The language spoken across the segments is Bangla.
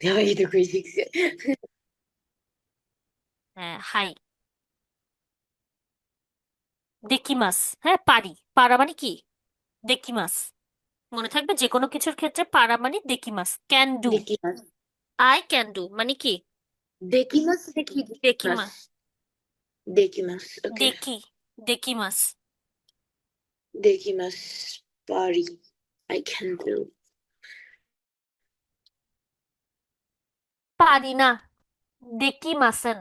やばいとこ行ってきて。হ্যাঁ, হাই। দেকিমাস, হ্যাঁ পারি। পারা মানে কি? দেকিমাস। মনে থাকবে যে কোনো কিছুর ক্ষেত্রে পারা মানে দেকিমাস, ক্যান ডু। できます。আই ক্যান ডু মানে কি? できます。できま দেকিমা す。できます。OK。দেখি, দেকিমাস। できます。バリ。I can do. পারি না, দেকিমাসেন।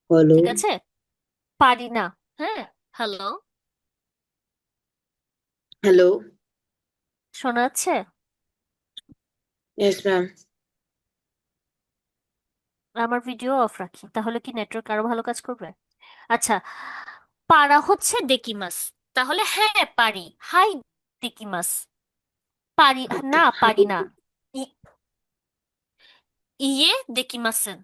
হ্যালো। ঠিক আছে, পারি না। হ্যাঁ, হ্যালো, হ্যালো। শোনা যাচ্ছে? Yes ma'am. আমার ভিডিও অফ রাখি, তাহলে কি নেটওয়ার্ক আরো ভালো কাজ করবে? আচ্ছা, পারা হচ্ছে দেকিমাস, তাহলে হ্যাঁ পারি। হাই দেকিমাস। পারি ওকে। না, হাই। পারি না। ই- ইয়ে দেকিমাসেন।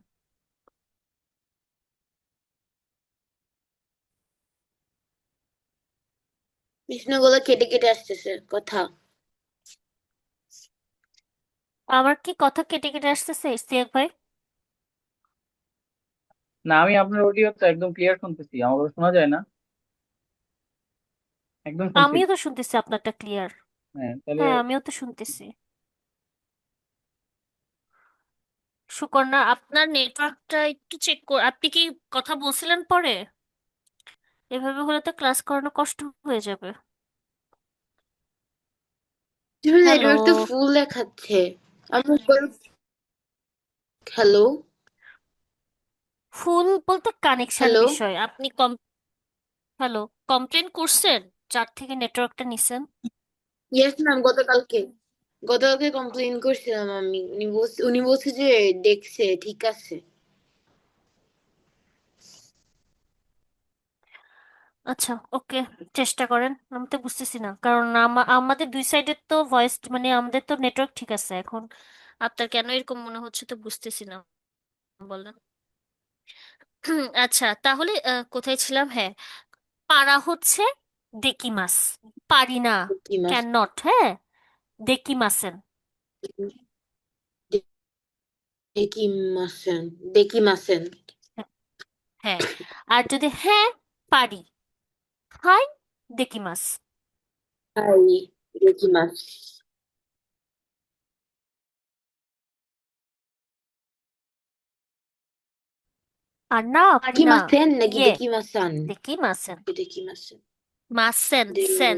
বিষ্ণুগুলো কেটে কেটে আসতেছে কথা। আমার কি কথা কেটে কেটে আসতেছে ইস্তিয়াক ভাই? না, আমি আপনার অডিও তো একদম ক্লিয়ার শুনতেছি। আমার কথা শোনা যায় না? একদম শুনছি। আমিও তো শুনতেছি আপনারটা ক্লিয়ার। হ্যাঁ, তাহলে হ্যাঁ, আমিও তো শুনতেছি। সুকন্যা, আপনার নেটওয়ার্কটা একটু চেক কর। আপনি কি কথা বলছিলেন পরে? এভাবে হলে তো ক্লাস করানো কষ্ট হয়ে যাবে। হ্যালো। নেটওয়ার্ক তো ফুল দেখাচ্ছে। আমি হ্যালো। ফুল বলতে কানেকশন হ্যালো। বিষয়। আপনি হ্যালো, কমপ্লেন করছেন যার থেকে নেটওয়ার্কটা নিছেন? ইয়েস ম্যাম, গতকালকে কমপ্লেন করছিলাম আমি। উনি বলছে যে দেখছে ঠিক আছে। আচ্ছা, ওকে, চেষ্টা করেন। আমি তো বুঝতেছি না, কারণ আমাদের দুই সাইডের তো ভয়েস, মানে আমাদের তো নেটওয়ার্ক ঠিক আছে এখন। আপনার কেন এরকম মনে হচ্ছে তো বুঝতেছি না, বলেন। আচ্ছা, তাহলে কোথায় ছিলাম? হ্যাঁ, পারা হচ্ছে দেকিমাস, পারি না, কি মাস? Can not. হ্যাঁ, দেকিমাসেন। দেকিমাসেন। দেকিমাসেন। হ্যাঁ, আর যদি হ্যাঁ পারি, হাই দেকিমাস। হাই। দেকিমাস। আর না পারি না, দেকিমাসেন নাকি ইয়ে দেকিমাসান? দেকিমাসেন। দেকিমাসেন। মাসেন, দে সেন।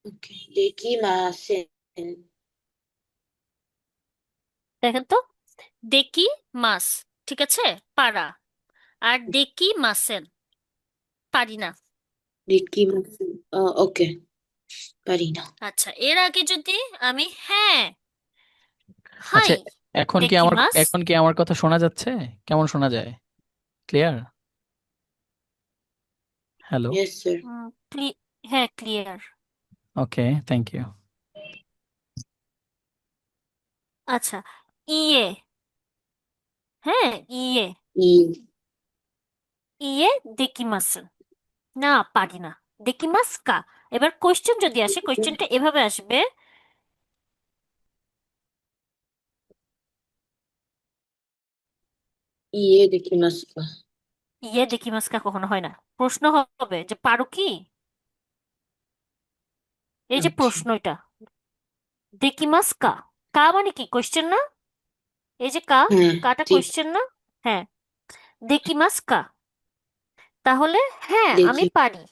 ওকে, দেকিমাসেন। দেখেন তো, দেকি মাস, ঠিক আছে, পারা। আর দেকি মাসেন, পারি না। দেকিমাসেন। ওকে। পারি না। আচ্ছা, এর আগে যদি আমি হ্যাঁ হাই আচ্ছা, এখন কি দেকি আমার মাস। এখন কি আমার কথা শোনা যাচ্ছে? কেমন শোনা যায়? ক্লিয়ার? হ্যালো? Yes sir. হ্যাঁ, ক্লিয়ার। Okay, thank you. আচ্ছা, ইয়ে, হ্যাঁ ইয়ে, ই। ইয়ে দেকিমাস। না, পারি না, দেকিমাস কা। এবার কোশ্চেন যদি আসে, কোশ্চেনটা এভাবে আসবে। ইয়ে দেকিমাস কা। ইয়ে দেকিমাস কা কখনো হয় না। প্রশ্ন হবে যে পারো কি। এই যে আচ্ছা। প্রশ্ন, এটা দেকিমাস কা। কা মানে কি, কোশ্চেন না? এই যে কা, হ্যাঁ। কাটা ঠিক। কোশ্চেন না? হ্যাঁ, দেকিমাস কা, তাহলে হ্যাঁ আমি দেখি। পারি।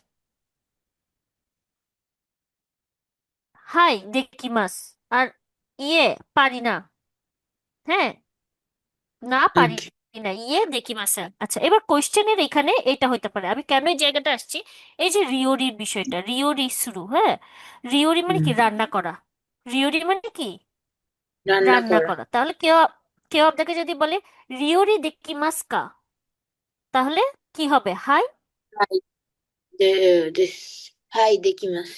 হাই দেকিমাস। আর ইয়ে পারি না। হ্যাঁ, না পারি ওকে। না, ইয়ে দেকিমাসেন। আচ্ছা, এবার কোশ্চেনের এখানে এটা হইতে পারে। আমি কেন এই জায়গাটা আসছি, এই যে রিওরির বিষয়টা, রিওরি শুরু, হ্যাঁ। রিওরি মানে কি? রান্না করা। রিওরি মানে কি? রান্না রান্না করা। করা। তাহলে কেউ কেউ আপনাকে যদি বলে রিওরি দেকিমাস কা, তাহলে কি হবে? হাই। হাই। দিস। হাই দেকিমাস।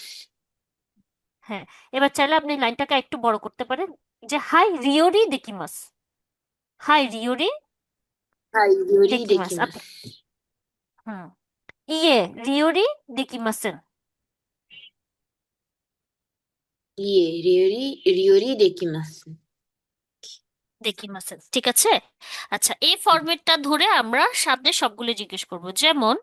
হ্যাঁ, এবার চাইলে আপনি লাইনটাকে একটু বড় করতে পারেন, যে হাই রিওরি দেকিমাস। High রিওরি high ইয়োরি দেকিমাস। দেকিমাস। আপনি হুম, ইয়ে রিওরি দেকিমাসেন। ইয়ে রিওরি রিওরি দেকিমাসু। দেকিমাসেন, ঠিক আছে। আচ্ছা, এই ফরম্যাটটা ধরে আমরা সামনে সবগুলো জিজ্ঞেস করব। যেমন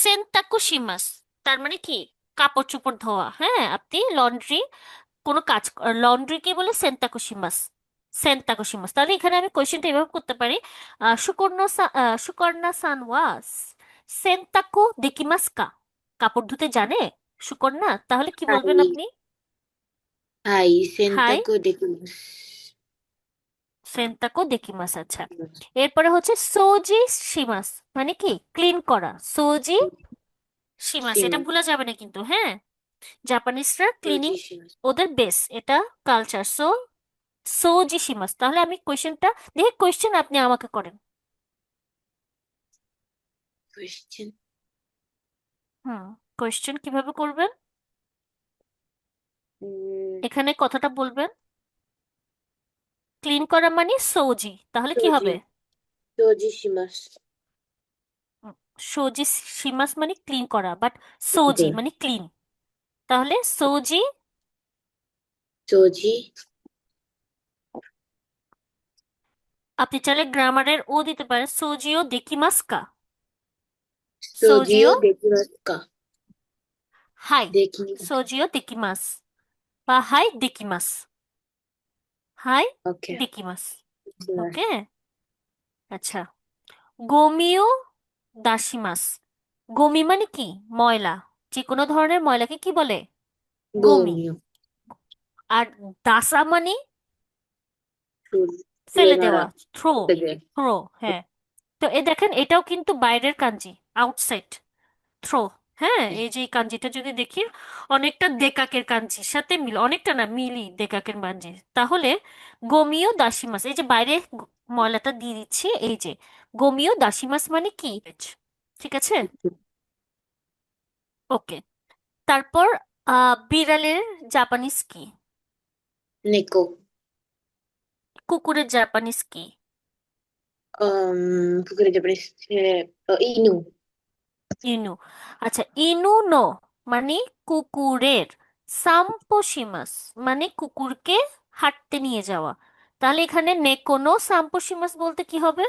সেন্তাকু শিমাস, তার মানে কি? কাপড় চোপড় ধোয়া। হ্যাঁ, আপনি লন্ড্রি কোনো কাজ, লন্ড্রিকে বলে সেন্তাকু শিমাস, সেন্তাকু শিমাস। তাহলে এখানে আমি কোয়েশ্চেনটা এভাবে করতে পারি, সুকর্ণা সান ওয়াস সেন্তাকু দেকিমাস কা? কাপড় ধুতে জানে সুকর্ণা? তাহলে কি বলবেন হাই আপনি? হাই হাই সেন্তাকু দেকিমাসু। সেন্তাকু দেকিমাস। আচ্ছা, এরপরে হচ্ছে সোজি শিমাস, মানে কি? ক্লিন করা। সোজি শিমাস, এটা শিমাসু। ভুলা যাবে না কিন্তু, হ্যাঁ। জাপানিজরা ক্লিনিং সোজি শিমাসু। ওদের বেস, এটা কালচার। সো সোজি শিমাস। তাহলে আমি কোয়েশ্চেনটা দেখে, কোয়েশ্চেন আপনি আমাকে করেন। কোয়েশ্চেন। হুম, কোয়েশ্চেন কিভাবে করবেন? এখানে কথাটা বলবেন, ক্লিন করা মানে সোজি, তাহলে কি সোজি হবে? সোজি শিমাসু। হুম, সোজি শিমাস মানে ক্লিন করা, বাট সোজি মানে ক্লিন। তাহলে সোজি, সোজি আপনি চাইলে গ্রামারের ও দিতে পারেন, সোজিও দেকিমাস কা? সোজিও সোজিও, দেকিমাসু কা? হাই, দেকিমাসু। সোজিও দেকিমাস বা হাই দেকিমাস, হাই ওকে। দেকিমাস। ওকে। আচ্ছা, গোমিও দাশিমাস। গমি মানে কি? ময়লা। যে কোনো ধরনের ময়লাকে কি বলে? গমি। গোমিও। আর দাসা মানে ফেলে ফেলে মারা। দেওয়া, থ্রো, থ্রো। হ্যাঁ, তো এ দেখেন, এটাও কিন্তু বাইরের কাঞ্জি, আউটসাইড, থ্রো। হ্যাঁ, এই যে এই কাঞ্জিটা যদি দেখি, অনেকটা দেকাকের কাঞ্জির সাথে মিল, অনেকটা না, মিলই দেকাকের কাঞ্জি। তাহলে গোমিও দাসিমাস, এই যে বাইরে ময়লাটা দিয়ে দিচ্ছি, এই যে গোমিও দাসিমাস মানে কি? ঠিক আছে, ওকে। তারপর বিড়ালের জাপানিজ কি? নেকো। কুকুরের জাপানিজ কি? কুকুরের জাপানিজ ইনু। ইনু। আচ্ছা, ইনু নো মানে কুকুরের, সাম্পোশিমাস মানে কুকুরকে হাঁটতে নিয়ে যাওয়া। তাহলে এখানে নেকোনো সাম্পোশিমাস বলতে কি হবে?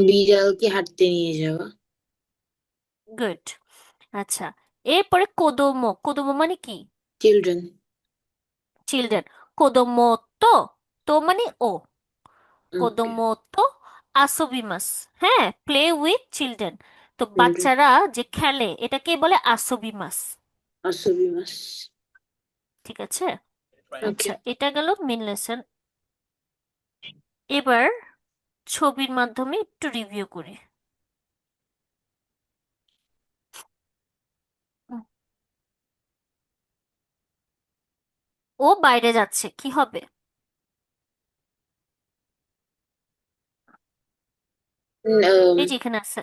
বিড়ালকে হাঁটতে নিয়ে যাওয়া। গুড। আচ্ছা, এরপরে কোদোমো, কোদোমো মানে কি? চিলড্রেন। চিলড্রেন। কোদোমো তো, তো মানে ও, ওকে। কোদোমো তো আসোবিমাস। হ্যাঁ, প্লে উইথ চিলড্রেন। তো চিলড্রেন। বাচ্চারা যে খেলে, এটাকে বলে আসোবিমাস। আসোবিমাস। ঠিক আছে। ওকে। আচ্ছা, এটা গেল মেন লেসন। এবার ছবির মাধ্যমে একটু রিভিউ করি। উম, ও বাইরে যাচ্ছে, কি হবে? এই যে এখানে আছে,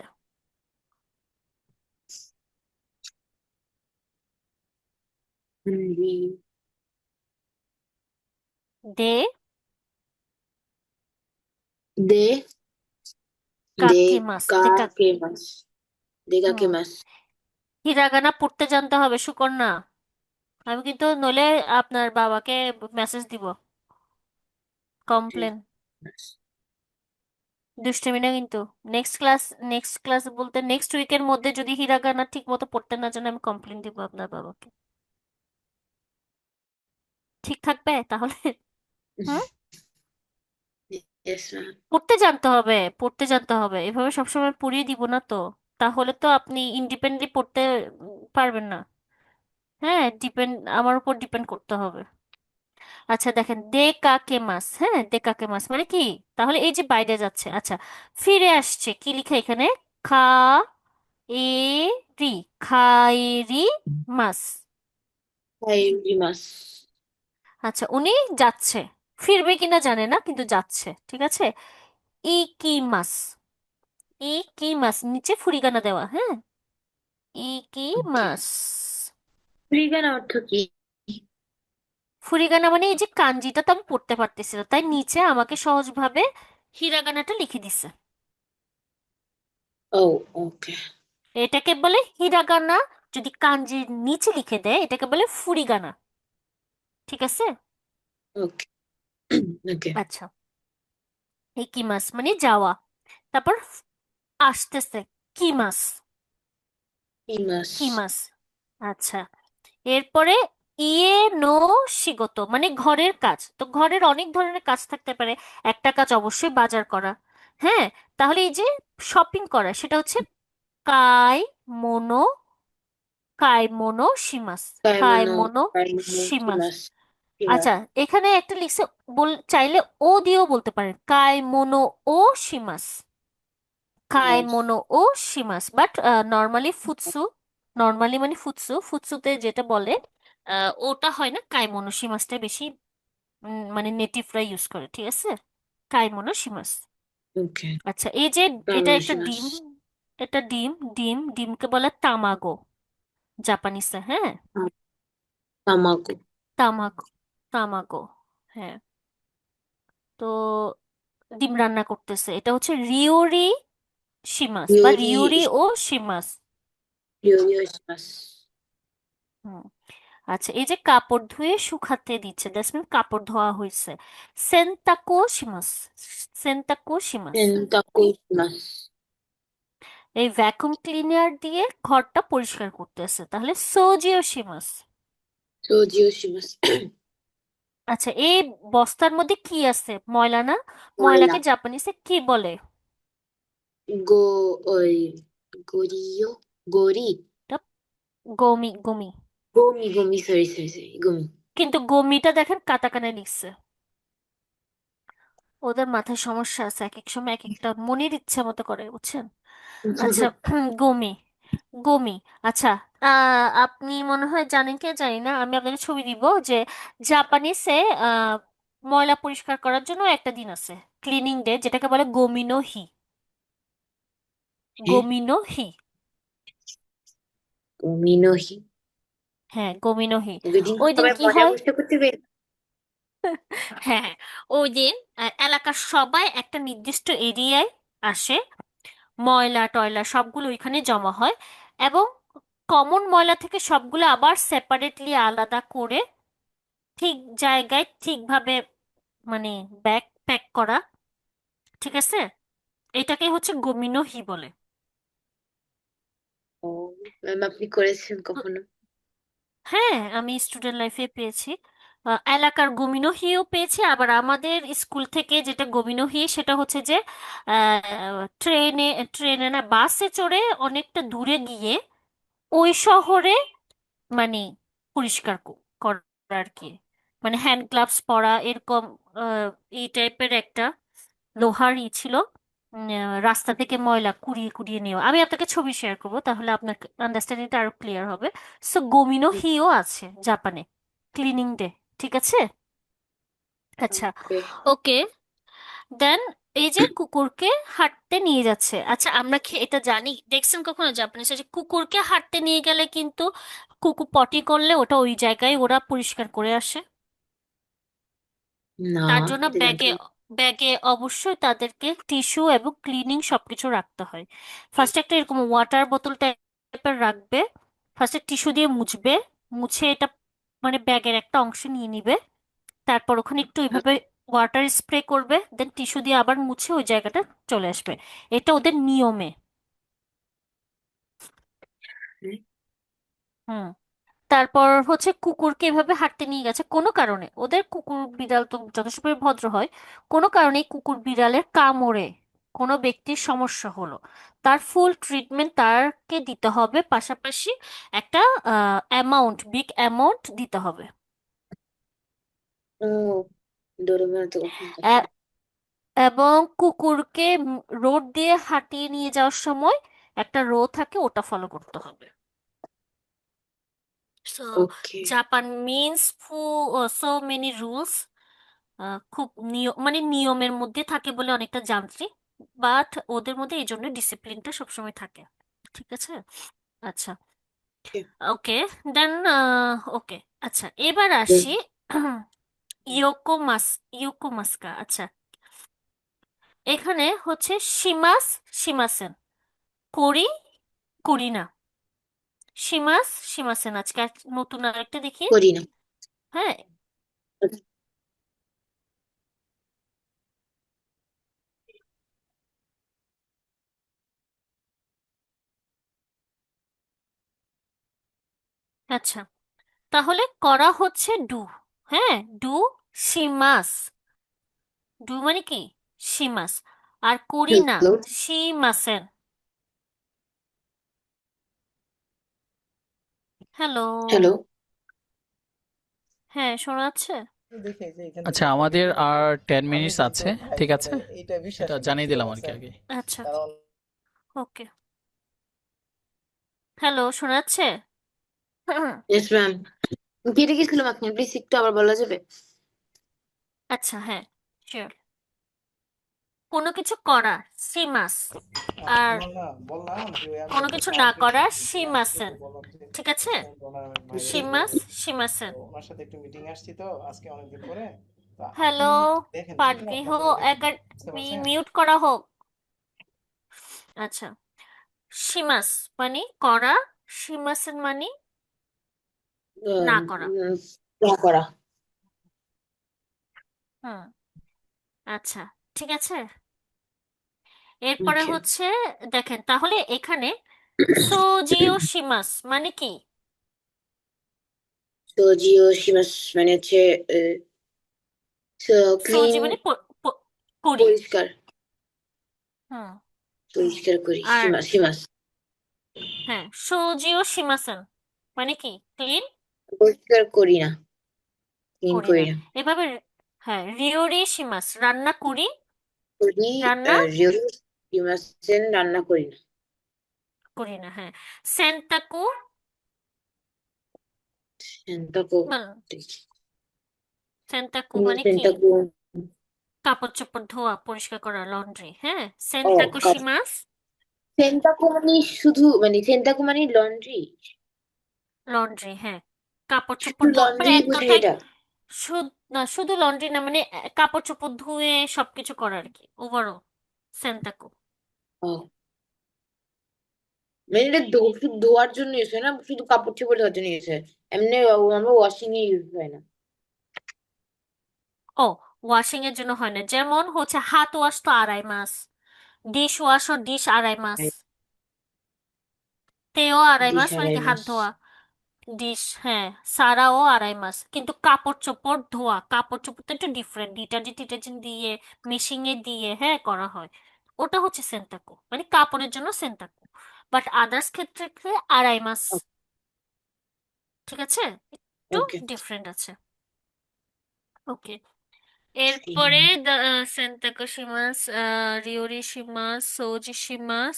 দে দে দে কাকে মাস, দে কাকে। কাকে মাস। দে কাকে হুম, মাস। হিরাগানা পড়তে জানতে হবে সুকন্যা। আমি কিন্তু নইলে আপনার বাবাকে মেসেজ দিব, কমপ্লেন। দুষ্টুমি না কিন্তু। নেক্সট ক্লাস, নেক্সট ক্লাস বলতে নেক্সট উইকের মধ্যে যদি হিরাগানা ঠিক মতো পড়তে না জানে, আমি কমপ্লেন দিব আপনার বাবাকে। ঠিক থাকবে তাহলে? হুম, ইয়েস ম্যাম। পড়তে জানতে হবে, পড়তে জানতে হবে, এভাবে সবসময় পড়িয়ে দিব না তো। তাহলে তো আপনি ইন্ডিপেন্ডেন্টলি পড়তে পারবেন না। হ্যাঁ, ডিপেন্ড, আমার উপর ডিপেন্ড করতে হবে। আচ্ছা দেখেন, দে কাকে মাস, হ্যাঁ, দে কাকে মাস মানে কি? তাহলে এই যে বাইরে যাচ্ছে, আচ্ছা, ফিরে আসছে, কি লিখা এখানে? খা এ রি, খাইরি মাস। খাইরিমাস। আচ্ছা, উনি যাচ্ছে, ফিরবে কিনা জানে না, কিন্তু যাচ্ছে, ঠিক আছে। ই কি মাস, ই কি মাস, নিচে ফুরিগানা দেওয়া, হ্যাঁ। ই কি মাস। ফ্রিগান অর্থ কি? ফুরিগানা মানে এই যে কাঞ্জিটা তো আমি পড়তে পারতেছি না, তাই নিচে আমাকে সহজভাবে হিরাগানাটা লিখে দিছে। ও ওকে। এটাকে বলে হিরাগানা। যদি কাঞ্জির নিচে লিখে দেয় এটাকে বলে ফুরিগানা। ঠিক আছে? ওকে ওকে আচ্ছা, ইকিমাস মানে যাওয়া। তারপর আসতেছে, কিমাস, ইমাস কিমাস। আচ্ছা, এরপরে ইয়ে নো শিগতো মানে ঘরের কাজ। তো ঘরের অনেক ধরনের কাজ থাকতে পারে, একটা কাজ অবশ্যই বাজার করা। হ্যাঁ, তাহলে এই যে শপিং করা সেটা হচ্ছে কাই মোনো, কাই মোনো শিমাস, কাই কাইমোনো মোনো কাইমোনো শিমাস। ইমাস ইমাস আচ্ছা, এখানে একটা লিখছে, চাইলে ও দিয়েও বলতে পারেন, কাই মোনো ও শিমাস, কাই ইমাস মোনো ও শিমাস। বাট নর্মালি ফুৎসু, নর্মালি মানে ফুৎসু, ফুৎসুতে যেটা বলে ওটা হয় না, কাই মোনো শিমাসটা বেশি মানে নেটিভরা ইউজ করে। ঠিক আছে, কাই মোনো শিমাস। ওকে আচ্ছা, এই যে এটা কাইমোনো একটা ইমাস ডিম, এটা ডিম, ডিমকে বলে তামাগো জাপানিসে। হ্যাঁ, তামাগো তামাগো, তামাগো। হ্যাঁ, তো ডিম রান্না করতেছে, এটা হচ্ছে রিওরি শিমাস বা রিওরি রিওরি ও শিমাস। রিওরি ইমাস হুম। আচ্ছা, এই যে কাপড় ধুয়ে শুকাতে দিচ্ছে, দ্যাটস মিন কাপড় ধোয়া হয়েছে, সেনতাকো শিমাস, সেনতাকো শিমাস। সেনতাকো ইমাস এই ভ্যাকুয়াম ক্লিনার দিয়ে ঘরটা পরিষ্কার করতেছে, তাহলে সোজিও শিমাস। সোজিও ইমাস আচ্ছা, এই বস্তার মধ্যে কি আছে? ময়লা না? ময়লা ময়লাকে জাপানিসে কি বলে? গো ওই গরিও গরি এটা গমি, গমি। গমি গমি সরি সরি সরি গমি কিন্তু গমিটা দেখেন কাটাকানা লিখছে। ওদের মাথায় সমস্যা আছে, এক এক সময় এক একটা মনের ইচ্ছা মতো করে, বুঝছেন? আচ্ছা, গমি, গমি। আচ্ছা, আপনি মনে হয় জানেন কি জানি না, আমি আপনাকে ছবি দিব যে জাপানিসে আহ ময়লা পরিষ্কার করার জন্য একটা দিন আছে, ক্লিনিং ডে, যেটাকে বলে গোমিনো হি, হ্যাঁ গোমিনো হি। মিনোহি হ্যাঁ, গোমিনো হি। ওই দিন ওই দিন সবাই কি মজা হয়? করতে করতে বের হ্যাঁ, ওই দিন এলাকার সবাই একটা নির্দিষ্ট এরিয়ায় আসে, ময়লা টয়লা সবগুলো ওইখানে জমা হয়, এবং কমন ময়লা থেকে সবগুলো আবার সেপারেটলি আলাদা করে ঠিক জায়গায় ঠিকভাবে মানে ব্যাগ প্যাক করা। ঠিক আছে, এটাকে হচ্ছে গোমিনো হি বলে। ও ম্যাম আপনি করেছেন তো কখনো হ্যাঁ, আমি স্টুডেন্ট লাইফে পেয়েছি, এলাকার গোমিনো হিও পেয়েছি। আবার আমাদের স্কুল থেকে যেটা গোমিনো হি সেটা হচ্ছে যে ট্রেনে, ট্রেনে না বাসে চড়ে অনেকটা দূরে গিয়ে ওই শহরে মানে পরিষ্কার করা আর কি, মানে হ্যান্ড গ্লাভস পরা এরকম এই টাইপের একটা লোহার ছিল। রাস্তা থেকে ময়লা কুড়িয়ে কুড়িয়ে নেওয়া, আমি আপনাকে ছবি শেয়ার করবো তাহলে আপনার আন্ডারস্ট্যান্ডিংটা আরো ক্লিয়ার হবে। সো গোমিনো হিও আছে জাপানে, ক্লিনিং ডে। ঠিক আছে? আচ্ছা, ওকে ওকে। দেন এই যে কুকুরকে হাঁটতে নিয়ে যাচ্ছে, আচ্ছা আমরা এটা জানি, দেখছেন কখনো জাপানিজ যে কুকুরকে হাঁটতে নিয়ে গেলে কিন্তু কুকুর পটি করলে ওটা ওই জায়গায় ওরা পরিষ্কার করে আসে। না তার জন্য এটা ব্যাগে, জানতাম ব্যাগে অবশ্যই তাদেরকে টিস্যু এবং ক্লিনিং সবকিছু রাখতে হয়। ফার্স্টে একটা এরকম ওয়াটার বোতল টাইপের রাখবে, ফার্স্টে টিস্যু দিয়ে মুছবে, মুছে এটা মানে ব্যাগের একটা অংশ নিয়ে নিবে, তারপর ওখানে একটু না ওইভাবে ওয়াটার স্প্রে করবে, দেন টিস্যু দিয়ে আবার মুছে ওই জায়গাটা চলে আসবে। এটা ওদের নিয়মে। হুম। তারপর হচ্ছে কুকুরকে এভাবে হাঁটতে নিয়ে গেছে কোনো কারণে, ওদের কুকুর বিড়াল তো যথেষ্ট পরিমাণে ভদ্র হয়, কোনো কারণে কুকুর বিড়ালের কামড়ে কোনো ব্যক্তির সমস্যা হলো, তার ফুল ট্রিটমেন্ট তারকে দিতে হবে, পাশাপাশি একটা অ্যামাউন্ট, বিগ অ্যামাউন্ট দিতে হবে। ও ডোরেমন তো কখন থাকে এ- এবং কুকুরকে রোড দিয়ে হাঁটিয়ে নিয়ে যাওয়ার সময় একটা রো থাকে, ওটা ফলো করতে হবে। So okay Japan means so many rules, খুব নিয়ম মানে নিয়মের মধ্যে থাকে বলে অনেকটা যান্ত্রিক, বাট ওদের মধ্যে এই জন্য ডিসিপ্লিনটা সবসময় থাকে। ঠিক আছে? আচ্ছা, ওকে। দেন ওকে, আচ্ছা এবার আসি ইয়োকো মাস, ইয়োকো মাস্কা। আচ্ছা, এখানে হচ্ছে শিমাস, শিমাসেন, করি, করি না, শিমাস শিমাসেন। আজকে নতুন আরেকটা দেখি। করি না। হ্যাঁ, আচ্ছা, তাহলে করা হচ্ছে ডু। হ্যাঁ, ডু শিমাস। ডু মানে কি? শিমাস। আর করি না, হ্যালো শিমাসেন। হ্যালো। হ্যালো হ্যাঁ, শোনা যাচ্ছে? দেখে যে এখান থেকে আচ্ছা, একটা আমাদের ভিডিও আর দেখলাম 10 আমি মিনিটস কিন্তু আছে, ভাই ঠিক মানে আছে? এইটা এটা বিশ্বাসই জানিয়ে করতে দিলাম আর কি পারছেন আগে। আচ্ছা, কারণ ওকে। হ্যালো, শোনা যাচ্ছে? Yes ma'am. কেটে গেছিল মাঝখানে, প্লিজ একটু আবার বলা যাবে? আচ্ছা, হ্যাঁ, শিওর। কোনো কিছু করা, শিমাস। আর তোমার না বললাম যে আমি কোনো একটা কিছু না করা, ট্রান্সক্রিপশন দিতে আজকে শিমাসেন। তো বললাম যে ঠিক আছে? অনেক ভাইরাল হয়ে শিমাস যাবে তো শিমাসেন। ওনার সাথে একটু মিটিং আসছি তো আজকে অনেকদিন পরে তো আপনি হ্যালো, দেখেন ঠিক আছে পাটগৃহ আপনারটা দেখেন বুঝতে একাডেমি পারছেন মিউট করা হোক। আচ্ছা, শিমাস মানে করা, শিমাসেন মানে না করা। না করা। হুম, আচ্ছা, ঠিক আছে। এরপরে ওকে। হচ্ছে, দেখেন তাহলে এখানে সোজিও শিমাস মানে কি? তো জিও সীমাস মানে হচ্ছে ক্লিন, সোজি মানে করি। পরিষ্কার, হুম। পরিষ্কার করি, আর সীমাস সীমাস হ্যাঁ, সোজিও শিমাসেন মানে কি? ক্লিন পরিষ্কার করি না, ক্লিন করি করি না। না। এভাবে হ্যাঁ, রিওরি শিমাস রান্না করি। করি রান্না রিও সীমাসেন রান্না করি না। করি না, হ্যাঁ। সেন্তাকু সেন্তাকু সেন্তাকু মানে কি? সেন্তাকু কাপড় চোপড় ধোয়া, পরিষ্কার করা, লন্ড্রি। হ্যাঁ, ও সেন্তাকু শিমাস। সেন্তাকু মানে শুধু মানে সেন্তাকু মানে লন্ড্রি, লন্ড্রি, হ্যাঁ, কাপড় শুধু চোপড় ধোয়া মানে লন্ড্রি এক বুঝি কথায় এটা? শুধু না, শুধু লন্ড্রি না, মানে কাপড় চোপড় ধুয়ে সবকিছু করা আর কি, ওভারঅল সেন্তাকু। ও মানে এটা শুধু ধোয়ার জন্য ইউজ হয় না, শুধু কাপড় চোপড় ধোয়ার জন্য ইউজ হয়? এমনি আমরা ওয়াশিং এ ইউজ হয় না? ও, ওয়াশিং এর জন্য হয় না, যেমন হচ্ছে হাত ওয়াশ তো আড়াই মাস, ডিশ ওয়াশ ও ডিশ আড়াই মাস, তেও আড়াই মাস মানে দিশারাই কি হাত মাস। ধোয়া। ডিশ, হ্যাঁ, সারাও আড়াই মাস। কিন্তু কাপড় চোপড় ধোয়া, কাপড় চোপড় তো একটু ডিফারেন্ট, ডিটারজেন্ট টিটারজেন্ট দিয়ে, মেশিনে দিয়ে হ্যাঁ করা হয়। ওটা হচ্ছে সেন্তাকু, মানে কাপড়ের জন্য সেন্তাকু। বাট আদার্স ক্ষেত্রে আড়াই মাস। ঠিক আছে, একটু ওকে। ডিফারেন্ট আছে। ওকে। এরপরে সেন্তাকু শিমাস, রিওরি শিমাস, সোজি শিমাস,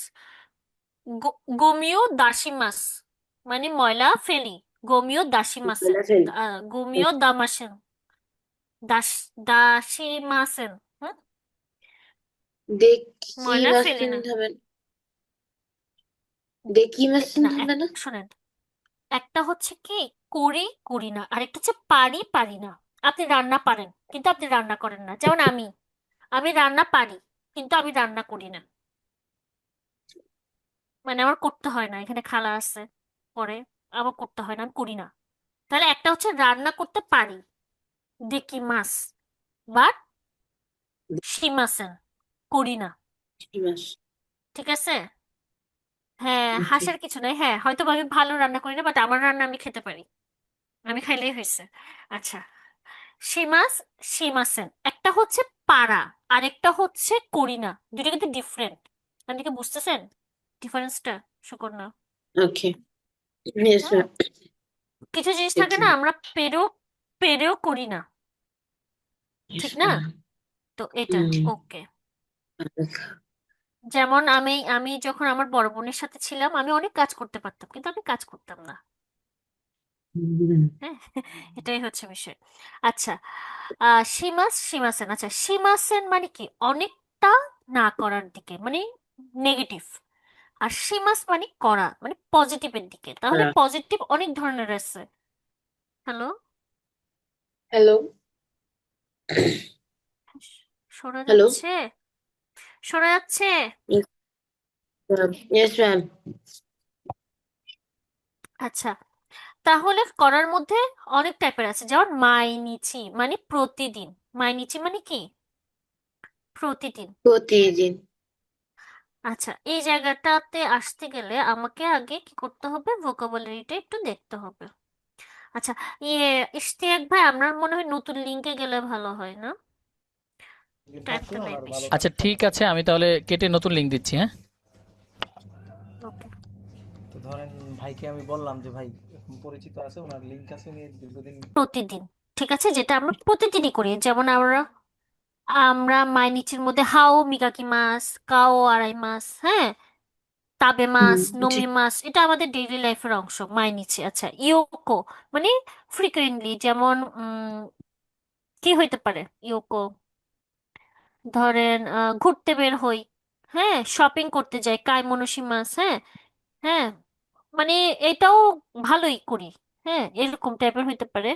গোমিও দাশিমাস মানে ময়লা ফেলি। গোমিও দাশিমাসেন, গোমিও দামাসেন, দাস দাশিমাসেন। হুম, দেখি ময়লা ফেলে মাসিন না। থামেন, দেখি মাসিন না, থামবে না? শোনেন, একটা হচ্ছে কি করি করি না, আরেকটা হচ্ছে পারি পারি না। আপনি রান্না পারেন কিন্তু আপনি রান্না করেন না, যেমন আমি আমি রান্না পারি কিন্তু আমি রান্না করি না, মানে আমার করতে হয় না, এখানে খালা আছে পরে, আমার করতে হয় না, আমি করি না। তাহলে একটা হচ্ছে রান্না করতে পারি, দেখি মাস, বাট শিমাসেন করি না। দেখি মাস। ঠিক আছে? হ্যাঁ, ওকে। হাসার কিছু নাই। হ্যাঁ, হয়তো বা আমি ভালো রান্না করি না, বাট আমার রান্না আমি খেতে পারি, আমি খাইলেই হয়েছে। আচ্ছা, শিমাস শিমাসেন একটা হচ্ছে পারা, আরেকটা হচ্ছে করি না, দুটো কিন্তু ডিফারেন্ট। আপনি কি বুঝতেছেন ডিফারেন্সটা, সুকন্যা? ওকে। ইয়েস হুম, ম্যাম। কিছু জিনিস থাকে দেখি। না আমরা পেরেও পেরেও করি না, ইয়েস ঠিক না? ম্যাম। তো এটা ওকে। আচ্ছা। যেমন আমি আমি যখন আমার বড় বোনের সাথে ছিলাম, আমি অনেক কাজ করতে পারতাম কিন্তু আমি কাজ করতাম না। হ্যাঁ, এটাই হচ্ছে বিষয়। আচ্ছা, সীমাসেন। আচ্ছা, সীমাসেন মানে কি? অনেকটা না করার দিকে, মানে নেগেটিভ। আর সীমাস মানে করা, মানে পজিটিভের দিকে। তাহলে পজিটিভ অনেক ধরনের আছে। হ্যালো, হ্যালো শোনা হ্যালো। যাচ্ছে? শোনা যাচ্ছে? Yes ma'am. আচ্ছা, তাহলে করার মধ্যে অনেক টাইপের আছে, যেমন মাইনিচি মানে প্রতিদিন। মাইনিচি মানে কি? প্রতিদিন। প্রতিদিন। আচ্ছা, এই জায়গাটাতে আসতে গেলে আমাকে আগে কি করতে হবে, ভোকাবুলারিটা একটু দেখতে হবে। আচ্ছা, ইয়ে ইশতিয়াক ভাই, আপনার মনে হয় নতুন লিঙ্কে গেলে ভালো হয় না? লিঙ্ক থাকতো টাইমটা না নাই আর ভালো বেশি। আচ্ছা কানেকশন ঠিক থাকতো আছে, আমি তাহলে কেটে নতুন লিঙ্ক দিচ্ছি, হ্যাঁ। ওকে। তো ধরেন ভাইকে আমি বললাম যে ভাই এরকম পরিচিত আছে ওনার লিঙ্ক আছে উনি দীর্ঘদিন প্রতিদিন, ঠিক আছে, যেটা আমরা প্রতিদিনই করি, যেমন আমরা আমরা মাইনিচির মধ্যে হাও মিগাকি মাস, কাও আড়াই মাস, হ্যাঁ, তাবে মাস, জি। নমি মাস, এটা আমাদের ডেইলি লাইফের অংশ মাইনিচি। আচ্ছা, ইয়োকো মানে ফ্রিকুয়েন্টলি, যেমন কি হইতে পারে ইয়োকো, ধরেন ঘুরতে বের হই, হ্যাঁ, শপিং করতে যাই, কাইমোনোসি মাস, হ্যাঁ। হ্যাঁ, মানে এটাও ভালোই করি, হ্যাঁ, এরকম টাইপের হইতে পারে।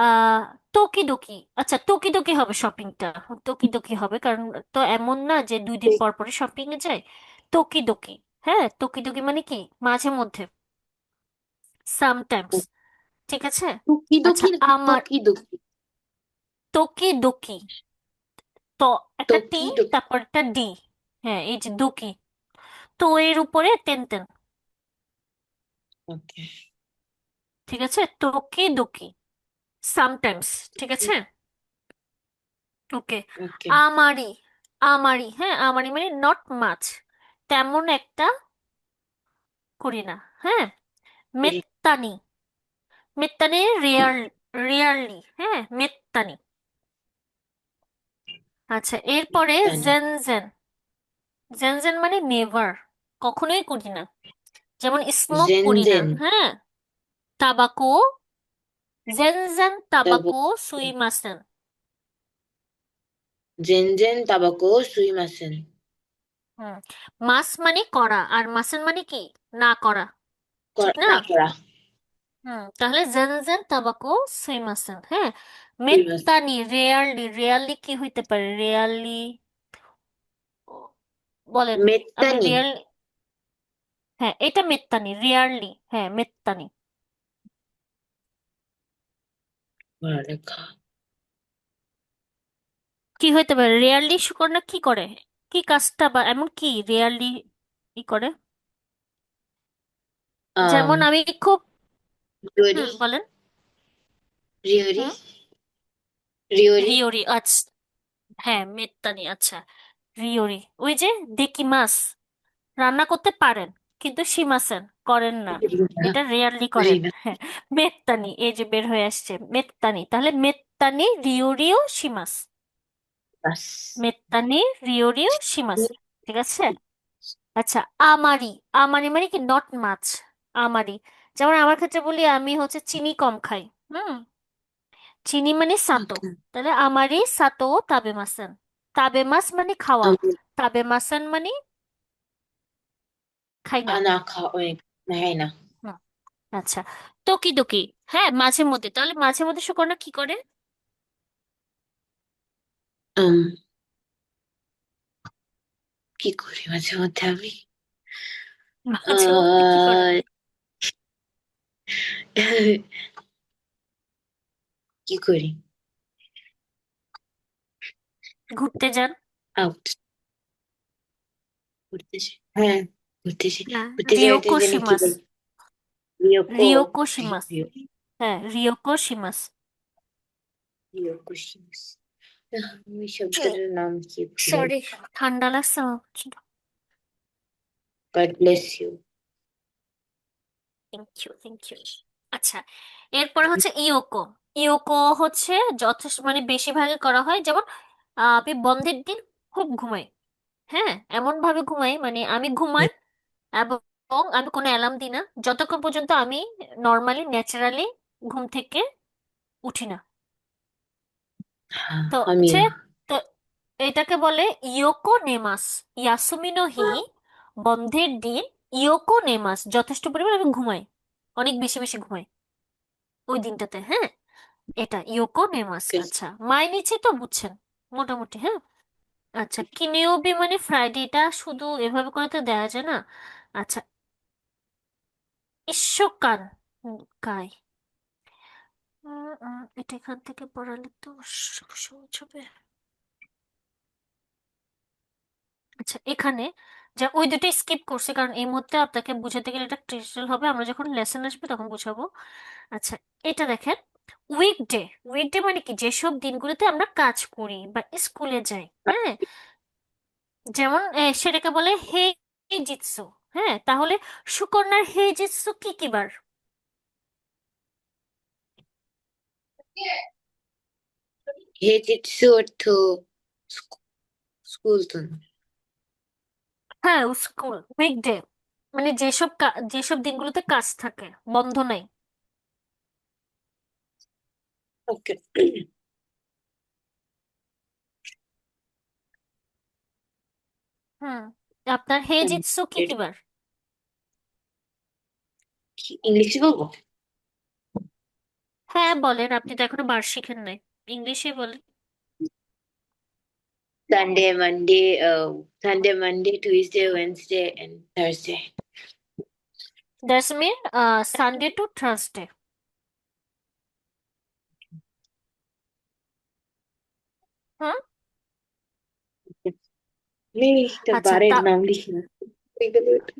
আহ টকিডকি, আচ্ছা টকিডকি হবে শপিংটা, টকিডকি হবে, কারণ তো এমন না যে 2 দিন পর পরে শপিং এ যায়। টকিডকি, হ্যাঁ, টকিডকি মানে কি, মাঝে মধ্যে, সামটাইমস, ঠিক আছে। আচ্ছা, টুকিদুকি নাকি আমার টকিদুকি? টকিডকি, তো একটা টি, টকিদুকি। তারপর একটা ডি, হ্যাঁ, এই যে দুকি, তো এর উপরে তেন তেন, ওকে। ঠিক আছে, টকিডকি, সামটাইমস, ঠিক আছে। ওকে। ওকে। আমারি, আমারি, হ্যাঁ, আমারি মানে নট মাছ, তেমন একটা করি না, হ্যাঁ। মেত্তানি, মেত্তানি রেয়ার, রেয়ারলি, হ্যাঁ, মেত্তানি। আচ্ছা, এরপরে জানি। জেনজেন, জেনজেন মানে নেভার, কখনোই করি না, যেমন স্মোক জেন করি না, জেন। হ্যাঁ। তাবাকো, জেনজেন তারপর তাবাকো সুইমাসেন। Gen gen তাবাকো সুইমাসেন। হুম, মাস মানে করা, আর মাসেন মানে কি, না করা, ঠিক না? না করা। তাহলে জেনজেন তাবাকো সুইমাসেন, হ্যাঁ। সুইমাসেন। মেত্তানি রেয়ারলি, রেয়ারলি কি হইতে পারে, রেয়ারলি বলেন, আপনি মেত্তানি। রিয়েল, হ্যাঁ, এটা মেত্তানি, রিয়ারলি, হ্যাঁ, মেত্তানি। পড়ালেখা। কি হইতে পারে রিয়ারলি সুকন্যা, কি করে, কি কাজটা, বা এমন কি রিয়ারলি ই করে, আম যেমন আমি খুব, রিওরি। বলেন। রিওরি। হুম, রিওরি। রিওরি, আচ্ছা, হ্যাঁ, মেত্তানি, আচ্ছা, রিওরি, ওই যে দেখি মাছ রান্না করতে পারেন, কিন্তু শিমাসেন করেন না, এটা রেয়ারলি করেন, রিনা। হ্যাঁ। মেত্তানি, এই যে বের হয়ে আসছে মেত্তানি, তাহলে মেত্তানি রিওরিও শিমাস, বাস। মেত্তানি রিওরিও শিমাস, ঠিক আছে। আচ্ছা, আমারি, আমারি মানে কি, নট মাছ, আমারি, যেমন আমার ক্ষেত্রে বলি, আমি হচ্ছে চিনি কম খাই, হুম, চিনি মানে সাতো, ওকে। তাহলে আমারি সাতো তাবেমাসেন, তাবেমাস মানে খাওয়া, তাবেমাসেন মানে খাই না। না খাওয়া অনেক নাই না। হুম, আচ্ছা, টকিডকি, হ্যাঁ, মাঝে মধ্যে, তাহলে মাঝে মধ্যে সুকন্যা কি করে, আম কি করি মাঝে মধ্যে আমি? মাঝে মধ্যে কি করে, আহ কি করি? ঘুরতে যান, আউট। ঘুরতেছি, হ্যাঁ। ঘুরতেছি। হ্যাঁ, ঘুরতে যাওয়াতে রিয়োকো জানি কি শিমাস, বলে? রিওকো। রিয়োকো শিমাস, রিও। হ্যাঁ, রিয়োকো শিমাস। রিওকো শিমস। ওই শব্দটার নাম কি ভুলে সরি, গেছি। ঠান্ডা লাগছে আমার। God bless you. Thank you, thank you. আচ্ছা, এরপরে হচ্ছে ইয়োকো, ইয়োকো হচ্ছে যথেষ্ট মানে বেশিরভাগই করা হয়, যেমন আমি বন্ধের দিন খুব ঘুমাই, হ্যাঁ, এমন ভাবে ঘুমাই মানে আমি ঘুমাই, এবং আমি কোনো অ্যালার্ম দিই না যতক্ষণ পর্যন্ত আমি নর্মালি ন্যাচারালি ঘুম থেকে উঠি না। হ্যাঁ, তো হচ্ছে, আমিও। তো এটাকে বলে ইয়োকো নেমাস, ইয়াসুমিনো হি, বন্ধের দিন, ইয়োকো নেমাস, যথেষ্ট পরিমাণ আমি ঘুমাই, অনেক বেশি বেশি ঘুমাই ওই দিনটাতে, হ্যাঁ, এটা ইয়োকো নেমাস। আচ্ছা, মাইনিচি তো বুঝছেন মোটামুটি, হ্যাঁ। আচ্ছা, কিনিওবি মানে ফ্রাইডে, এটা শুধু এভাবে করে তো দেওয়া যায় না। আচ্ছা, ঈশ্বকান গাই। এটা এখান থেকে পড়ালে তো সহজ হবে। আচ্ছা, এখানে যা ওই দুটো স্কিপ করছে, কারণ এই মুহূর্তে আপনাকে বুঝাতে গেলে এটা ক্রিটিক্যাল হবে, আমরা যখন লেসন আসবে তখন বুঝাবো। আচ্ছা, এটা দেখেন, উইকডে। উইকডে মানে কি, যেসব দিনগুলোতে আমরা কাজ করি বা স্কুলে যাই, হ্যাঁ, যেমন সেটাকে বলে হেইজিৎসু। হ্যাঁ, তাহলে সুকন্যার হেইজিৎসু কি কি বার? হেজিৎসু অর্থ স্কুল তো না। হ্যাঁ, স্কুল উইকডে মানে যেসব দিনগুলোতে কাজ থাকে, বন্ধ নাই। ওকে। হুম, আপনার হেইজিৎসু কি কি বার? ইংলিশে বলবো? হ্যাঁ বলেন, আপনি তো এখনো বার শিখেন নাই, ইংলিশে বলেন। Sunday Monday, Sunday Monday Tuesday Wednesday and Thursday. That's mean Sunday to Thursday. হুম। একটা আচ্ছা, বারের নাম লিখি না, হয়ে গেল এটা।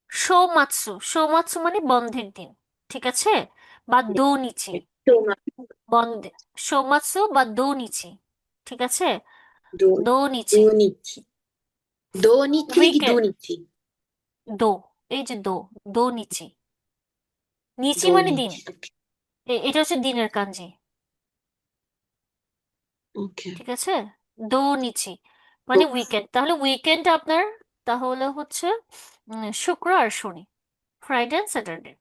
সৌমাৎসু মানে বন্ধের দিন, ঠিক আছে, বা দোনিচি। তো বন্ধে সৌমাৎসু বা দোনিচি, ঠিক আছে, দো দোনিচি। দো নিচ্ছি, দো নিচ্ছি নাকি দো উইকেন্ড। নিচ্ছি? দো, এই যে দোনিচি। নিচি দো মানে দিন, নিচ্ছি। এটা হচ্ছে দিনের কাঞ্জি, ওকে। ঠিক আছে। দোনিচি মানে উইকেন্ড, তাহলে উইকেন্ড আপনার তাহলে হচ্ছে শুক্র আর শনি, ফ্রাইডে এন্ড স্যাটারডে।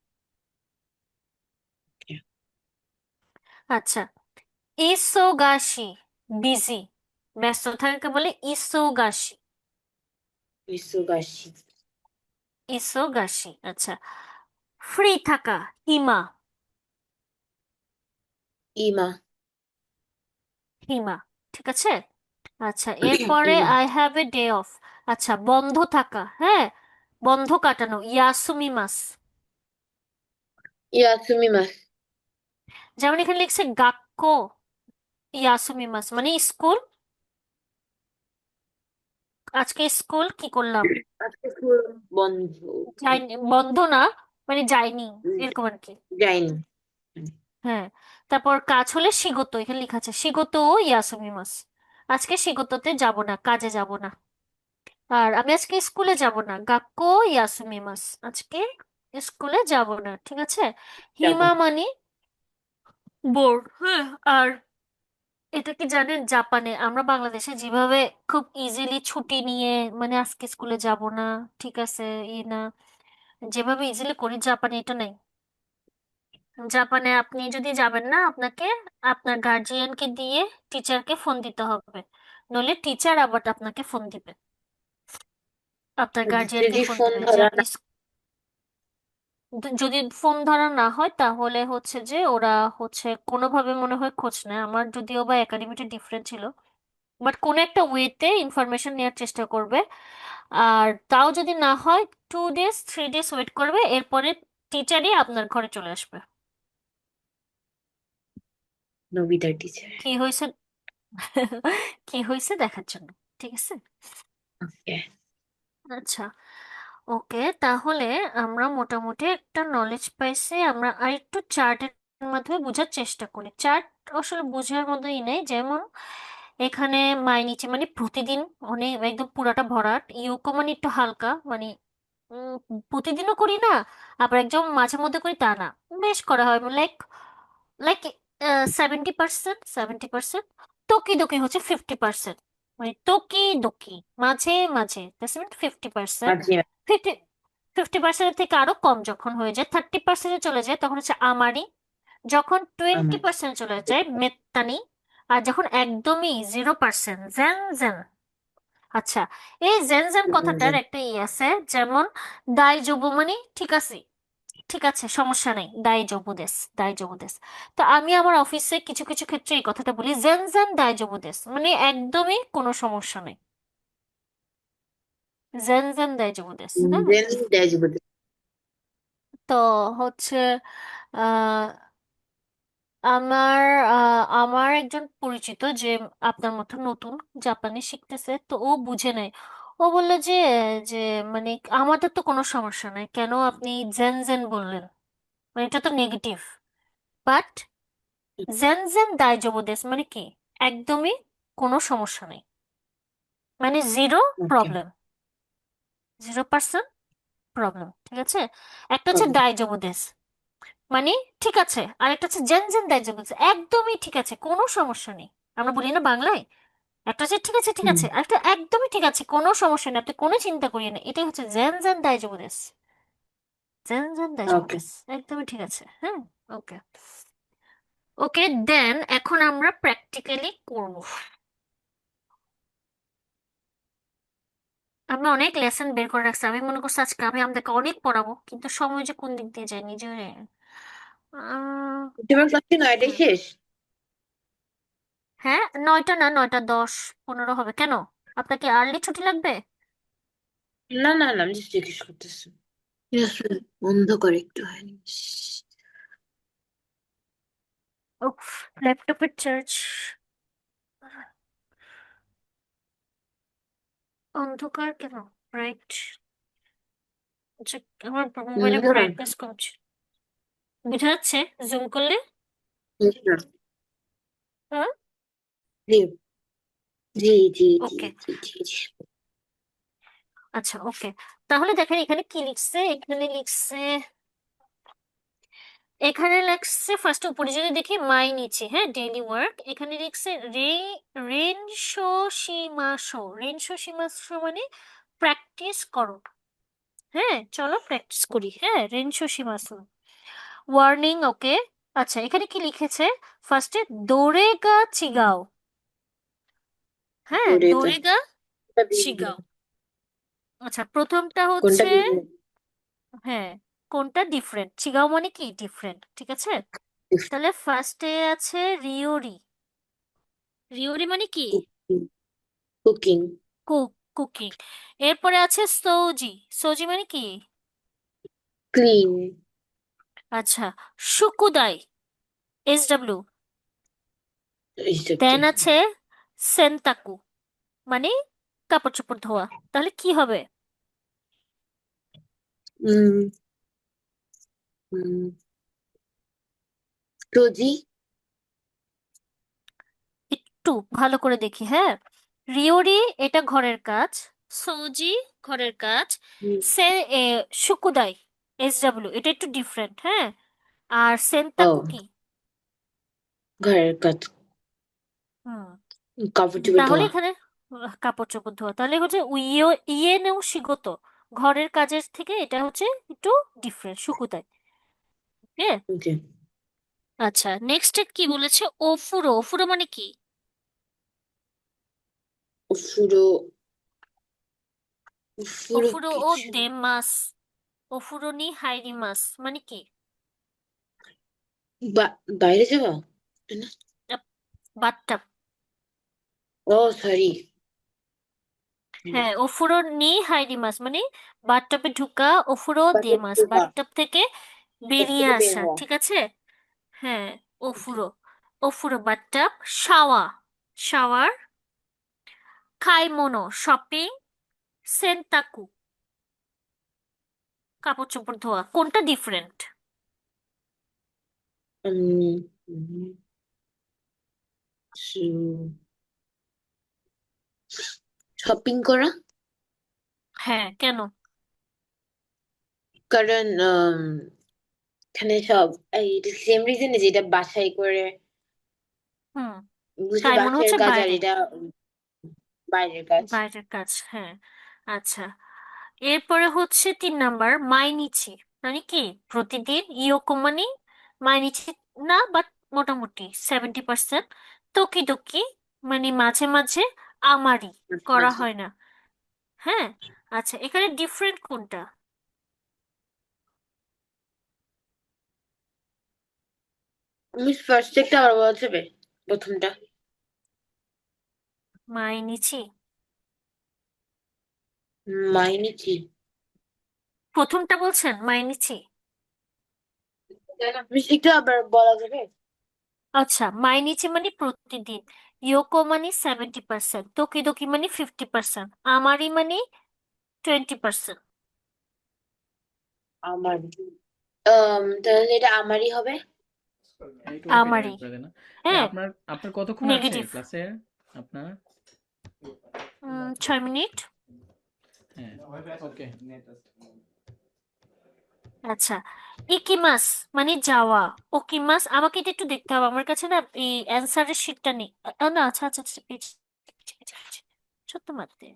আচ্ছা, ইসোগাশি বিজি, ব্যস্ত থাকাকে বলে ইসোগাশি। মিসুগাশি। ইসোগাশি, আচ্ছা। ফ্রি থাকা, হিমা। ইমা। হিমা, ঠিক আছে। আচ্ছা, এরপরে ইমা। I have a day of. আচ্ছা, বন্ধ থাকা, হ্যাঁ, বন্ধ কাটানো, ইয়াসুমিমাস। ইয়াসুমিমাস। যেমন এখানে লিখছে গাক্কো ইয়াসুমিমাস মানে স্কুল, আজকে স্কুল কি করলাম, আজকে স্কুল বন্ধ। যাইনি, বন্ধ না মানে যাইনি, এরকম আর কি। যাইনি। হ্যাঁ, তারপর কাজ হলে শিগতো, এখানে লেখা আছে শিগতো ইয়াসুমিমাস, আজকে শিগতোতে যাব না, কাজে যাব না। আর আমি আজকে স্কুলে যাব না, গাক্কো ইয়াসুমিমাস, আজকে স্কুলে যাব না, ঠিক আছে। যাবো। হিমা মানে বোর্ড, হ্যাঁ। আর এটা কি জানেন, জাপানে আমরা বাংলাদেশে যেভাবে খুব ইজিলি ছুটি নিয়ে, মানে আজকে স্কুলে যাব না, ঠিক আছে, না, যেভাবে ইজিলি করি, জাপানে এটা নাই। জাপানে আপনি যদি যাবেন না, আপনাকে আপনার গার্জিয়ানকে দিয়ে টিচারকে ফোন দিতে হবে, নইলে টিচার আবার আপনাকে ফোন দিবে, আপনার গার্জিয়ানকে যদি ফোন ফোন দিবে যে ধরা আপনি যদি ফোন ধরা না হয় তাহলে হচ্ছে যে ওরা হচ্ছে কোনোভাবে মনে হয় খোঁজ নেয়, আমার যদিও বা একাডেমিটা ডিফারেন্ট ছিল, বাট কোনো একটা ওয়েতে ইনফরমেশন নেওয়ার চেষ্টা করবে। আর তাও যদি না হয়, 2 ডেজ 3 ডেজ ওয়েট করবে, এরপরে টিচারই আপনার ঘরে চলে আসবে। নবিতার টিচার। কি হয়েছে কি হয়েছে দেখার জন্য, ঠিক আছে। ওকে। আচ্ছা, ওকে, তাহলে আমরা মোটামুটি একটা নলেজ পাইছি, আমরা আরেকটু চার্টের মাধ্যমে বোঝার চেষ্টা করি। চার্ট আসলে বোঝার মতোই নেই, যেমন এখানে মাইনিচে মানে প্রতিদিন, অনেক একদম পুরাটা ভরাট, ইউকো মানে একটু হালকা, মানে উম, প্রতিদিনও করি না, আবার একদম মাঝে মধ্যে করি তা না, বেশ করা হয়, লাইক লাইক 70%, টকি দকি হচ্ছে 50%, মানে টকি দকি মাঝে মাঝে, 50%। মাঝে। 50% থেকে আরো কম যখন হয়ে যায়, 30%-এ চলে যায়, তখন হচ্ছে আমারি। যখন টোয়েন্টি আমার। পার্সেন্ট চলে যায়, মেত্তানি। আর যখন একদমই 0%, জেন জেন। আচ্ছা, এই জেন জেন কথাটার একটা আছে, যেমন দাইজবু মানে ঠিক আছে, ঠিক আছে, সমস্যা নেই, দাইজবু দেস। তো আমি আমার অফিসে কিছু কিছু ক্ষেত্রে এই কথাটা বলি, জেন জেন দাইজবু দেস, মানে একদমই কোনো সমস্যা নেই, জেন জেন দাইজবু দেস, হ্যাঁ। দেন দেজবুদ। তো হচ্ছে আহ আমার আমার একজন পরিচিত যে আপনার মতো নতুন জাপানি শিখতেছে, তো ও বুঝে নেয়। ও বললো যে যে মানে আমাদের তো কোনো সমস্যা নাই, কেন আপনি জেন জেন বললেন, মানে এটা তো নেগেটিভ। বাট জেন জেন দাইজোবো দেস মানে কি, একদমই কোনো সমস্যা নেই, মানে জিরো ওকে প্রবলেম, 0% প্রবলেম, ঠিক আছে। একটা হচ্ছে দাইজোবো দেস মানে ঠিক আছে, আর একটা হচ্ছে জেন জেন দাইজোবো দেস একদমই ঠিক আছে, কোনো সমস্যা নেই। আমরা বলি না বাংলায়, একটা হচ্ছে ঠিক আছে ঠিক হুম আছে, আর একটা একদমই ঠিক আছে, কোনো সমস্যা নেই, আপনি কোনো চিন্তা করিয়ে না, এটাই হচ্ছে জেন জেন দাইজোবো দেস, জেন জেন দাইজোবো ওকে দেস, একদমই ঠিক আছে, হ্যাঁ। ওকে, ওকে, দেন এখন আমরা প্র্যাকটিক্যালি করব। আমি অনেক লেসন বের করে রাখছি, আমি মনে করছি আজকে আমি আমাদেরকে অনেক পড়াবো, কিন্তু সময় যে কোন দিক দিয়ে যায় নিজে তোমার ক্লাস কি 9টায় শেষ? হ্যাঁ, 9টা না, 9টা 10, 15 হবে কেন? আপনাকে আর্লি ছুটি লাগবে? না না না, আমি just জিজ্ঞেস করতেছি। আসলে বন্ধ করে একটু হয়নি। উফ, ল্যাপটপের চার্জ অন্ধকার কেন? রাইট, আচ্ছা, আমার মোবাইলের না ব্রাইটনেস কমছে, বোঝা যাচ্ছে জুম করলে? না, হ্যাঁ, জি জি জি জি ওকে, জি জি জি। আচ্ছা, ওকে। তাহলে দেখেন এখানে কি লিখছে, এখানে লিখছে, এখানে লিখছে ফার্স্ট উপরে যদি দেখি মাই নিচে, হ্যাঁ, ডেইলি ওয়ার্ক, এখানে লিখছে রেনশো সীমাশো মানে প্র্যাকটিস করো। হ্যাঁ, চলো প্র্যাকটিস করি, হ্যাঁ, রেনশো সীমাশো। ওয়ার্নিং, ওকে। আচ্ছা, এখানে কি লিখেছে, ফার্স্টে দোরেগা চিগাও, হ্যাঁ, ওরেগা দোরেগা কোনটা ভিন্ন? চিগাও। আচ্ছা, প্রথমটা কোনটা হচ্ছে, ভিন্ন? হ্যাঁ, কোনটা ডিফারেন্ট, চিগাও মানে কি ডিফারেন্ট, ঠিক আছে। তাহলে ফার্স্টে আছে রিওরি, রিওরি মানে কি কুকিং কুকিং কুক, কুকিং। এরপরে আছে সৌজি, সৌজি মানে কি, ক্লিন আচ্ছা, শুকুদাই, SW। এইসব কি? দেন আছে সেন্তাকু, মানে কাপড় চোপড় ধোয়া, তাহলে কি হবে? হুম হুম রোজি একটু ভালো করে দেখি, হ্যাঁ। রিওরি এটা ঘরের কাজ, সৌজি ঘরের কাজ, হুম, সে এ, শুকুদাই, SW এটা একটু ডিফারেন্ট, হ্যাঁ। আর ও সেন্তাকু কি? ঘরের কাজ, হুম, কাপড় চোপড় তাহলে ধোয়া। এখানে কাপড় চোপড় ধোয়া, তাহলে হচ্ছে ইয়ে নেও শিগত, ঘরের কাজের থেকে এটা হচ্ছে একটু ডিফারেন্ট, শুকুদাই, হ্যাঁ। ওকে আচ্ছা, নেক্সট কি বলেছে, ওফুরো, ওফুরো মানে কি? ফুরো ফুরো ওফুরো ও কিছু দেমাস, ওফুরো নি হাইরিমাস মানে কি? বাইরে যাওয়া, তাই না? বাথটাব, ও সরি। হ্যাঁ, ওফুরো নি হাইরিমাস মানে বাথটাবে ঢুকা, ওফুরো দেমাস বাথটাব থেকে বেরিয়ে থেকে বের আসা, হওয়া। ঠিক আছে। হ্যাঁ, ওফুরো, ওফুরো বাথটাব, শাওয়া, শাওয়ার, খাইমোনো শপিং, সেন্তাকু কাপড় চোপড় ধোয়া, কোনটা ডিফারেন্ট? শপিং করা, হ্যাঁ, কেন? কারণ এখানে সব এই সেম রিজনে যেটা বাসায় করে, হুম, বুঝলে খাইমোনো বাসার হচ্ছে কাজ আর বাইরে, এটা বাইরের কাজ। বাইরের কাজ, হ্যাঁ। আচ্ছা, এরপরে হচ্ছে 3 নাম্বার মাইনিচি, মানে কি প্রতিদিন, ইয়োকো মানে মাইনিচি না, বাট মোটামুটি 70%, তোকি মানে মাঝে মাঝে, আমারি মাঝে করা মাঝে। হয় না, হ্যাঁ। আচ্ছা, এখানে ডিফারেন্ট কোনটা? আমি ফার্স্ট একটা আবার বলা যাবে, প্রথমটা মাইনিচি, মাইনেছি। প্রথমটা বলছেন মাইনিচি? মিষ্টি একটু আবার বলা যাবে? আচ্ছা, মাইনিচে মানে প্রতিদিন, ইয়োকো মানে 70%, তোকিদোকি মানে 50%, আমারি মানে 20%। আমার তাহলে এটা আমারই হবে। এই 20 আমারি, ডিভাইড করে দেন না। হ্যাঁ, আপনার আপনার কতক্ষণ আছে নেগেটিভ। ক্লাসে আপনার? 6 মিনিট। হ্যাঁ, ওকে। আচ্ছা, ইকিমাস মানে যাওয়া, ওকিমাস, আমাকে এটা একটু দেখতে হবে, আমার কাছে না এই অ্যান্সারের শিটটা নেই। না, আচ্ছা আচ্ছা আচ্ছা, পেয়েছি পেয়েছি, পেয়েছি, পেয়েছি। সত্য মারতে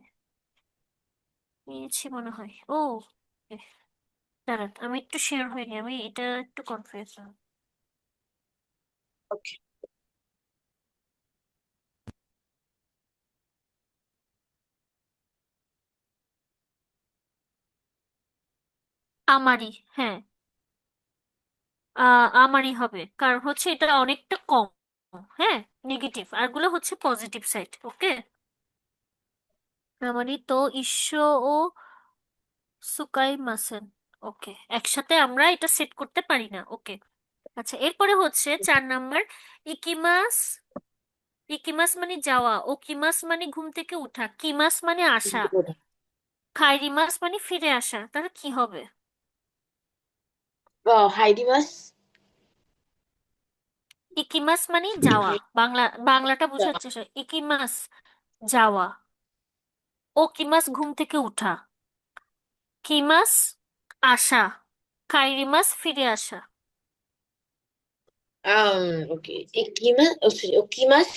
পেয়েছি মনে হয়। ও, এ, দাঁড়ান, আমি একটু শিওর হইনি, আমি এটা একটু কনফিউজ। ওকে। আমারই, হ্যাঁ, আমারই হবে, কারণ হচ্ছে এটা অনেকটা কম। হ্যাঁ, নেগেটিভ, আরগুলো হচ্ছে পজিটিভ সাইড। ওকে, আমারই তো ঈশ্ব ও সুকাই মাসেন। ওকে, একসাথে আমরা এটা সেট করতে পারি না। ওকে, আচ্ছা, এরপরে হচ্ছে 4 নাম্বার, ইকিমাস। ইকিমাস মানে যাওয়া, ওকিমাস মানে ঘুম থেকে ওঠা, কিমাস মানে আসা, খাইরিমাস মানে ফিরে আসা, তাহলে কি হবে? হাইডি মাস। ইকিমাস মানে যাওয়া, বাংলাটা বোঝার চেষ্টা, ইকিমাস যাওয়া, ওকিমাস ঘুম থেকে ওঠা, কিমাস আসা, কাইরিমাস ফিরে আসা। ওকে, একিমাস, ও সরি, ওকিমাস।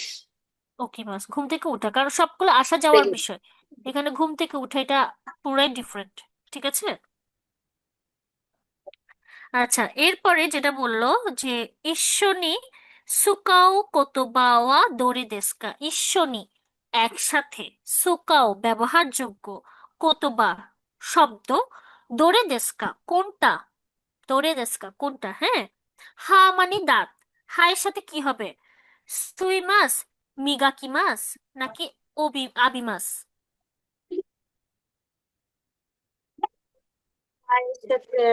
ওকিমাস ঘুম থেকে ওঠা, কারণ সবগুলো আসা যাওয়ার বিষয়, এখানে ঘুম থেকে ওঠা এটা পুরাই ডিফারেন্ট। ঠিক আছে। আচ্ছা, এরপরে যেটা বললো যে ইশ্বনি সুকাও কোতোবা দোরে দেস্কা, ইশ্বনি একসাথে, সুকাও ব্যবহারযোগ্য, কোতোবা শব্দ, দোরে দেস্কা কোনটা, দোরে দেস্কা কোনটা, হ্যাঁ। হা মানে দাঁত, হায়ের সাথে কি হবে? সুইমাস, মিগাকিমাস, নাকি আবিমাস? আর এর সাথে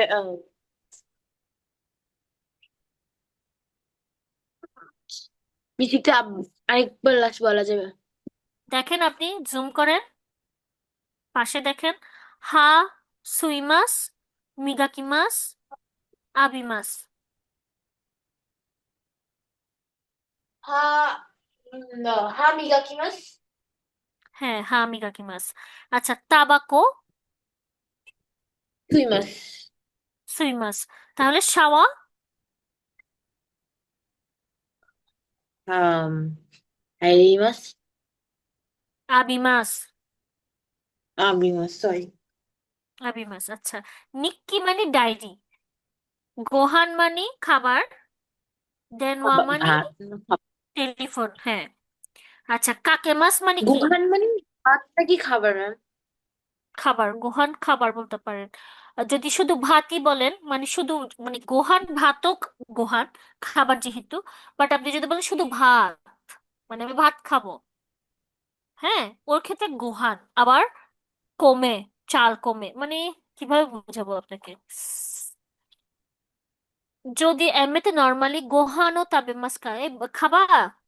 মিষ্টিটা আরেকবার লাস্ট বলা যাবে? দেখেন, আপনি জুম করেন, পাশে দেখেন, হা সুইমাস, মিগাকিমাস, আবিমাস। হা, হা মিগাকিমাস। হ্যাঁ, হা মিগাকিমাস। আচ্ছা, তাবাকো, সুইমাস। সুইমাস, তাহলে শাওয়া, আম হাইডিমাস। আবিমাস, আবিমাস, সরি। আবিমাস। আচ্ছা, নিক্কি মানে ডায়েরি, গোহান মানে খাবার, দেনওয়া মানে ভাত। টেলিফোন, হ্যাঁ। আচ্ছা, কাকেমাস মানে কি? গুহান মানে ভাতটা কি খাবার ম্যাম? খাবার, গোহান খাবার বলতে পারেন। আর যদি শুধু ভাতই বলেন, মানে শুধু, মানে গোহান ভাতও গোহান খাবার যেহেতু, বাট আপনি যদি বলেন শুধু ভাত, মানে আমি ভাত খাবো, হ্যাঁ, ওর ক্ষেত্রে গোহান। আবার কমে, চাল কমে, মানে কিভাবে বোঝাবো আপনাকে, যদি এমনিতে নর্মালি গোহানো তাবে মাছ খায়, খাবা,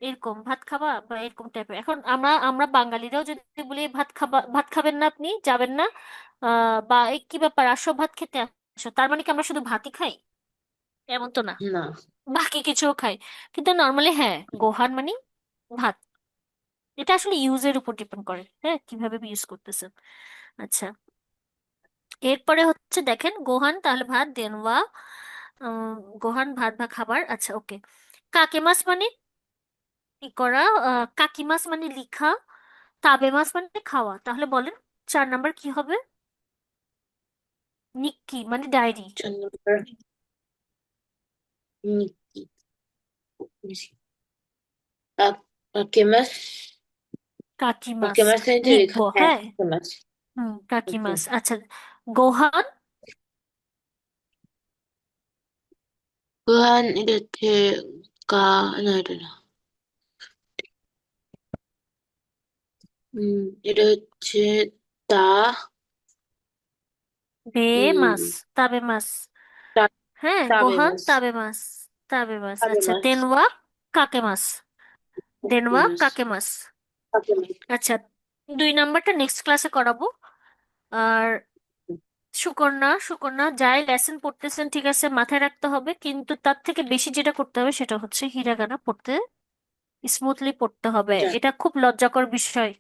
এরকম ভাত খাবা বা এরকম টাইপের। এখন আমরা আমরা বাঙালিরাও যদি বলি ভাত খাবা, ভাত খাবেন না, আপনি যাবেন না, বা এই কি ব্যাপার, আসো ভাত খেতে আসো, তার মানে কি আমরা শুধু ভাতই খাই? এমন তো না, না। বাকি কিছুও খাই। কিন্তু নর্মালি হ্যাঁ, গোহান মানে ভাত। এটা আসলে ইউজের উপর ডিপেন্ড করে, হ্যাঁ, কিভাবে ইউজ করতেছেন। আচ্ছা, এরপরে হচ্ছে দেখেন, গোহান তাহলে ভাত, দেনওয়া, উম, গোহান ভাত বা খাবার। আচ্ছা, ওকে, কাকে মাছ মানে ই করা, কাকি মাছ মানে লিখা, তাবে মাছ মানে খাওয়া, তাহলে বলেন 4 নাম্বার কি হবে? নিক্কি মানে ডায়েরি, 4 নম্বর নিকি। কাকেমাস। কাকি মাছ কাকেমাস তো লেখা, লিখবো, হ্যাঁ হ্যাঁ। কাকেমাস। কাকি ওকে। মাছ। আচ্ছা, গোহান, গুহান এটা হচ্ছে কা, না এটা না। এটা হচ্ছে তা। বে মাছ, উম তাবে মাছ, তা, হ্যাঁ, তাবে গোহান মাছ তাবে মাছ, তাবে মাছ। তাবে আচ্ছা, মাছ দেনওয়া কাকে মাছ, দেনওয়া মাছ কাকে মাছ। তাবে মাছ আচ্ছা, 2 নাম্বারটা নেক্সট ক্লাসে করাবো। আর সুকন্যা, সুকন্যা যাই লেসন পড়তেছেন ঠিক আছে, মাথায় রাখতে হবে, কিন্তু তার থেকে বেশি যেটা করতে হবে সেটা হচ্ছে হিরাগানা পড়তে স্মুথলি পড়তে হবে। যাক, এটা খুব লজ্জাকর বিষয়।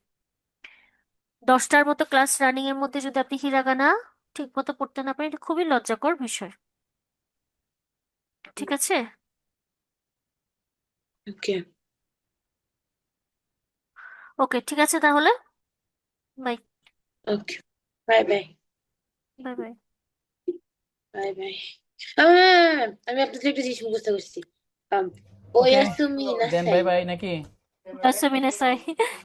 10টার মতো ক্লাস রানিং এর মধ্যে যদি আপনি হিরাগানা ঠিক মতো পড়তে না পারেন, এটা খুবই লজ্জাকর বিষয়। ঠিক আছে? ওকে ওকে, ঠিক আছে তাহলে। Bye. Okay bye bye bye bye. Bye bye আমি আপনাদের একটা জিনিস মুখস্থ করছি ওকে ওয়াসুমি দেন বাই নাসাই বাই নাকি বাই, সুমিনাসাই।